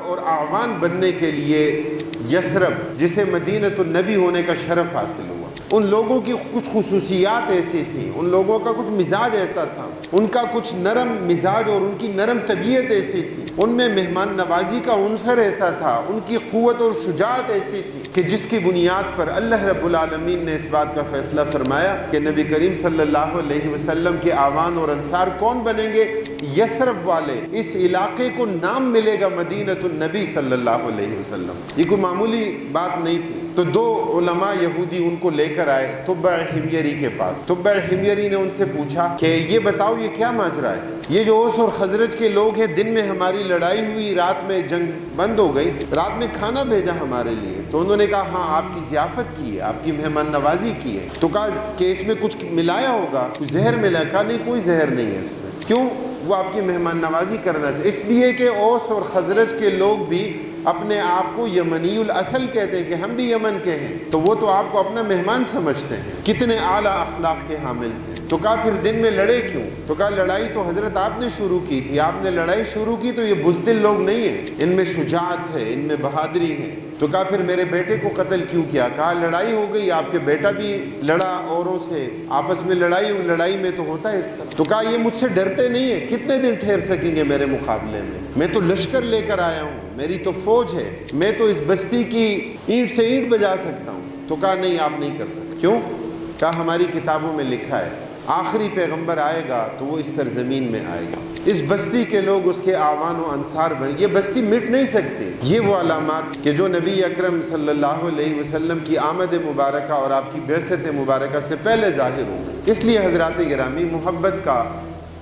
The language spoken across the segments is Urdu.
اور اعوان بننے کے لیے یثرب، جسے مدینۃ النبی ہونے کا شرف حاصل ہوا، ان لوگوں کی کچھ خصوصیات ایسی تھیں، ان لوگوں کا کچھ مزاج ایسا تھا، ان کا کچھ نرم مزاج اور ان کی نرم طبیعت ایسی تھی، ان میں مہمان نوازی کا عنصر ایسا تھا، ان کی قوت اور شجاعت ایسی تھی کہ جس کی بنیاد پر اللہ رب العالمین نے اس بات کا فیصلہ فرمایا کہ نبی کریم صلی اللہ علیہ وسلم کے اعوان اور انصار کون بنیں گے؟ یثرب والے۔ اس علاقے کو نام ملے گا مدینۃ النبی صلی اللہ علیہ وسلم۔ یہ کوئی معمولی بات نہیں تھی۔ تو دو علماء یہودی ان کو لے کر آئے تبع حمیری کے پاس۔ تبع حمیری نے ان سے پوچھا کہ یہ بتاؤ یہ کیا ماجرا ہے؟ یہ جو اوس اور خزرج کے لوگ ہیں، دن میں ہماری لڑائی ہوئی، رات میں جنگ بند ہو گئی، رات میں کھانا بھیجا ہمارے لیے۔ تو انہوں نے کہا ہاں آپ کی ضیافت کی ہے، آپ کی مہمان نوازی کی ہے۔ تو کہا کہ اس میں کچھ ملایا ہوگا، کچھ زہر ملا؟ کہا نہیں، کوئی زہر نہیں ہے اس میں۔ کیوں؟ وہ آپ کی مہمان نوازی کرنا چاہے، اس لیے کہ اوس اور خزرج کے لوگ بھی اپنے آپ کو یمنی الاصل کہتے ہیں کہ ہم بھی یمن کے ہیں، تو وہ تو آپ کو اپنا مہمان سمجھتے ہیں۔ کتنے اعلیٰ اخلاق کے حامل تھے۔ تو کہا پھر دن میں لڑے کیوں؟ تو کہا لڑائی تو حضرت آپ نے شروع کی تھی، آپ نے لڑائی شروع کی، تو یہ بزدل لوگ نہیں ہیں، ان میں شجاعت ہے، ان میں بہادری ہے۔ تو کہا پھر میرے بیٹے کو قتل کیوں کیا؟ کہا لڑائی ہو گئی، آپ کے بیٹا بھی لڑا اوروں سے، آپس میں لڑائی ہوئی، لڑائی میں تو ہوتا ہے اس طرح۔ تو کہا یہ مجھ سے ڈرتے نہیں ہیں، کتنے دن ٹھہر سکیں گے میرے مقابلے میں تو لشکر لے کر آیا ہوں، میری تو فوج ہے، میں تو اس بستی کی اینٹ سے اینٹ بجا سکتا ہوں۔ تو کہا نہیں آپ نہیں کر سکتے۔ کیوں؟ کہا ہماری کتابوں میں لکھا ہے آخری پیغمبر آئے گا تو وہ اس سرزمین میں آئے گا، اس بستی کے لوگ اس کے اعوان و انصار بنے، یہ بستی مٹ نہیں سکتی۔ یہ وہ علامات کہ جو نبی اکرم صلی اللہ علیہ وسلم کی آمد مبارکہ اور آپ کی بعثت مبارکہ سے پہلے ظاہر ہوں گے۔ اس لیے حضرات گرامی، محبت کا،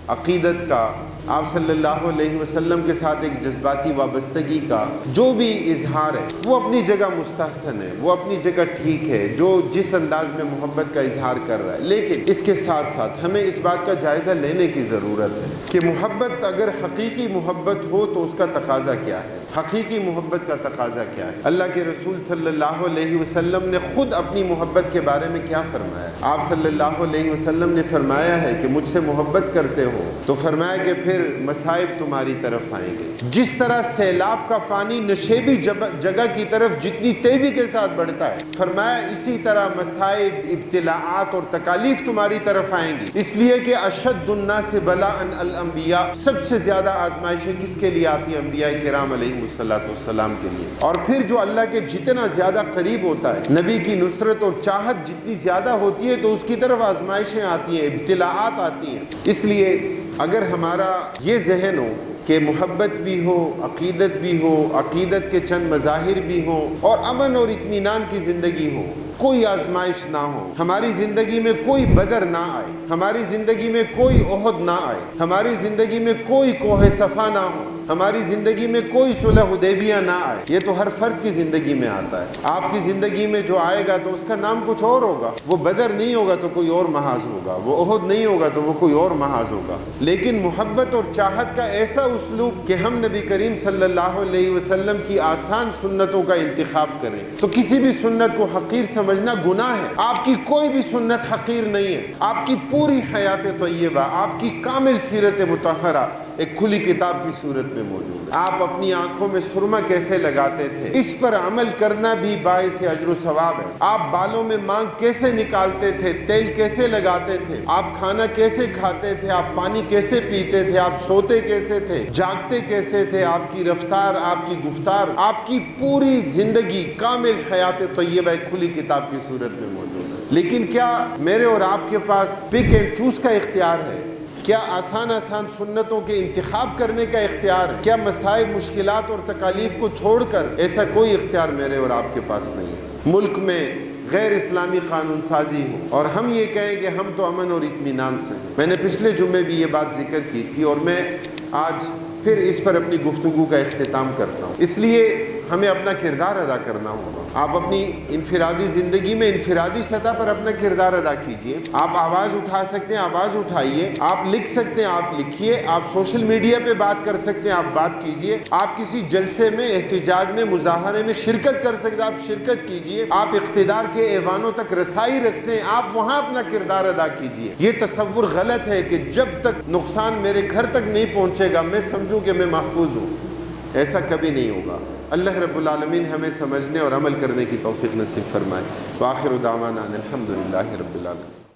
عقیدت کا، آپ صلی اللہ علیہ وسلم کے ساتھ ایک جذباتی وابستگی کا جو بھی اظہار ہے وہ اپنی جگہ مستحسن ہے، وہ اپنی جگہ ٹھیک ہے، جو جس انداز میں محبت کا اظہار کر رہا ہے، لیکن اس کے ساتھ ساتھ ہمیں اس بات کا جائزہ لینے کی ضرورت ہے کہ محبت اگر حقیقی محبت ہو تو اس کا تقاضا کیا ہے، حقیقی محبت کا تقاضا کیا ہے۔ اللہ کے رسول صلی اللہ علیہ وسلم نے خود اپنی محبت کے بارے میں کیا فرمایا ہے؟ آپ صلی اللہ علیہ وسلم نے فرمایا ہے کہ مجھ سے محبت کرتے ہو تو فرمایا کہ پھر مصائب تمہاری طرف آئیں گے۔ جس طرح سیلاب کا پانی نشیبی جگہ کی طرف جتنی تیزی کے ساتھ بڑھتا ہے، فرمایا اسی طرح مصائب، ابتلاعات اور تکالیف تمہاری طرف آئیں گی، اس لیے کہ اشد الناس بلاء الانبیاء، سب سے زیادہ آزمائشیں کس کے لیے آتی ہیں؟ انبیاء کرام علیہ السلام کے لیے۔ اور پھر جو اللہ کے جتنا زیادہ قریب ہوتا ہے، نبی کی نصرت اور چاہت جتنی زیادہ ہوتی ہے تو اس کی طرف آزمائشیں آتی ہیں، ابتلاعات آتی ہیں۔ اس لیے اگر ہمارا یہ ذہن ہو کہ محبت بھی ہو، عقیدت بھی ہو، عقیدت کے چند مظاہر بھی ہوں، اور امن اور اطمینان کی زندگی ہو، کوئی آزمائش نہ ہو، ہماری زندگی میں کوئی بدر نہ آئے، ہماری زندگی میں کوئی احد نہ آئے، ہماری زندگی میں کوئی کوہ صفا نہ ہو، ہماری زندگی میں کوئی صلح حدیبیہ نہ آئے، یہ تو ہر فرد کی زندگی میں آتا ہے۔ آپ کی زندگی میں جو آئے گا تو اس کا نام کچھ اور ہوگا، وہ بدر نہیں ہوگا تو کوئی اور محاذ ہوگا، وہ احد نہیں ہوگا تو وہ کوئی اور محاذ ہوگا۔ لیکن محبت اور چاہت کا ایسا اسلوب کہ ہم نبی کریم صلی اللہ علیہ وسلم کی آسان سنتوں کا انتخاب کریں، تو کسی بھی سنت کو حقیر سمجھنا گناہ ہے۔ آپ کی کوئی بھی سنت حقیر نہیں ہے، آپ کی پوری حیات طیبہ، آپ کی کامل سیرت مطہرہ ایک کھلی کتاب کی صورت میں موجود ہے۔ آپ اپنی آنکھوں میں سرما کیسے لگاتے تھے، اس پر عمل کرنا بھی باعث اجر و ثواب ہے۔ آپ بالوں میں مانگ کیسے نکالتے تھے، تیل کیسے لگاتے تھے، آپ کھانا کیسے کھاتے تھے، آپ پانی کیسے پیتے تھے، آپ سوتے کیسے تھے، جاگتے کیسے تھے، آپ کی رفتار، آپ کی گفتار، آپ کی پوری زندگی کامل حیات طیبہ ایک کھلی کتاب کی صورت میں موجود ہے۔ لیکن کیا میرے اور آپ کے پاس پک اینڈ چوز کا اختیار ہے؟ کیا آسان سنتوں کے انتخاب کرنے کا اختیار ہے؟ کیا مصائب، مشکلات اور تکالیف کو چھوڑ کر ایسا کوئی اختیار میرے اور آپ کے پاس نہیں ہے؟ ملک میں غیر اسلامی قانون سازی ہو اور ہم یہ کہیں کہ ہم تو امن اور اطمینان سے ہیں۔ میں نے پچھلے جمعے بھی یہ بات ذکر کی تھی اور میں آج پھر اس پر اپنی گفتگو کا اختتام کرتا ہوں۔ اس لیے ہمیں اپنا کردار ادا کرنا ہوگا۔ آپ اپنی انفرادی زندگی میں انفرادی سطح پر اپنا کردار ادا کیجئے۔ آپ آواز اٹھا سکتے ہیں، آواز اٹھائیے۔ آپ لکھ سکتے ہیں، آپ لکھیے۔ آپ سوشل میڈیا پہ بات کر سکتے ہیں، آپ بات کیجئے۔ آپ کسی جلسے میں، احتجاج میں، مظاہرے میں شرکت کر سکتے ہیں، آپ شرکت کیجئے۔ آپ اقتدار کے ایوانوں تک رسائی رکھتے ہیں، آپ وہاں اپنا کردار ادا کیجئے۔ یہ تصور غلط ہے کہ جب تک نقصان میرے گھر تک نہیں پہنچے گا میں سمجھوں کہ میں محفوظ ہوں۔ ایسا کبھی نہیں ہوگا۔ اللہ رب العالمین ہمیں سمجھنے اور عمل کرنے کی توفیق نصیب فرمائے۔ وآخر دعوانا ان الحمد للہ رب العالمین۔